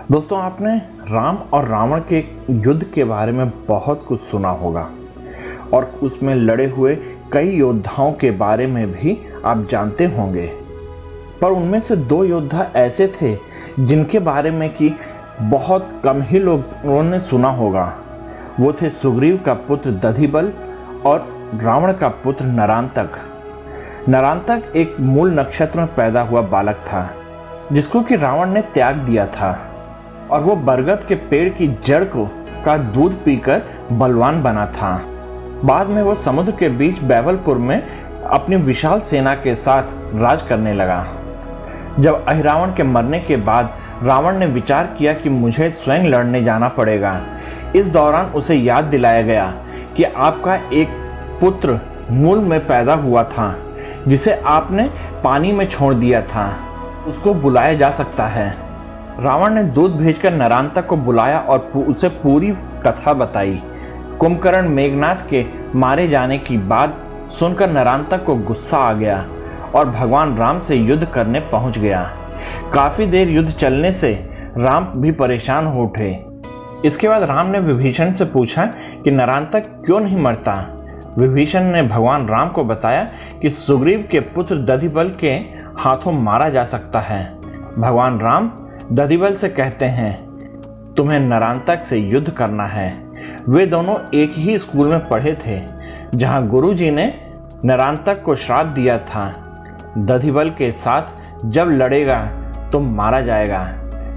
दोस्तों, आपने राम और रावण के युद्ध के बारे में बहुत कुछ सुना होगा और उसमें लड़े हुए कई योद्धाओं के बारे में भी आप जानते होंगे। पर उनमें से दो योद्धा ऐसे थे जिनके बारे में कि बहुत कम ही लोगों ने सुना होगा। वो थे सुग्रीव का पुत्र दधिबल और रावण का पुत्र नरांतक। नरांतक एक मूल नक्षत्र में पैदा हुआ बालक था जिसको कि रावण ने त्याग दिया था और वो बरगद के पेड़ की जड़ का दूध पीकर बलवान बना था। बाद में वो समुद्र के बीच बैवलपुर में अपनी विशाल सेना के साथ राज करने लगा। जब अहिरावण के मरने के बाद रावण ने विचार किया कि मुझे स्वयं लड़ने जाना पड़ेगा। इस दौरान उसे याद दिलाया गया कि आपका एक पुत्र मूल में पैदा हुआ था जिसे आपने पानी में छोड़ दिया था, उसको बुलाया जा सकता है। रावण ने दूत भेजकर नरांतक को बुलाया और उसे पूरी कथा बताई। कुंभकर्ण मेघनाथ के मारे जाने की बात सुनकर नरांतक को गुस्सा आ गया और भगवान राम से युद्ध करने पहुंच गया। काफी देर युद्ध चलने से राम भी परेशान हो उठे। इसके बाद राम ने विभीषण से पूछा कि नरांतक क्यों नहीं मरता। विभीषण ने भगवान राम को बताया कि सुग्रीव के पुत्र दधिबल के हाथों मारा जा सकता है। भगवान राम दधिबल से कहते हैं, तुम्हें नरांतक से युद्ध करना है। वे दोनों एक ही स्कूल में पढ़े थे जहां गुरुजी ने नरांतक को श्राप दिया था, दधिबल के साथ जब लड़ेगा तो मारा जाएगा।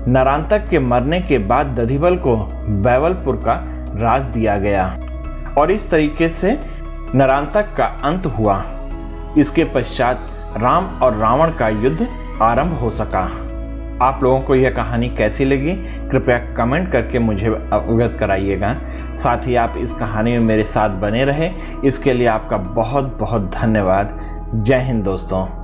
नरांतक के मरने के बाद दधिबल को बैवलपुर का राज दिया गया और इस तरीके से नरांतक का अंत हुआ। इसके पश्चात राम और रावण का युद्ध आरंभ हो सका। आप लोगों को यह कहानी कैसी लगी कृपया कमेंट करके मुझे अवगत कराइएगा। साथ ही आप इस कहानी में मेरे साथ बने रहे इसके लिए आपका बहुत बहुत धन्यवाद। जय हिंद दोस्तों।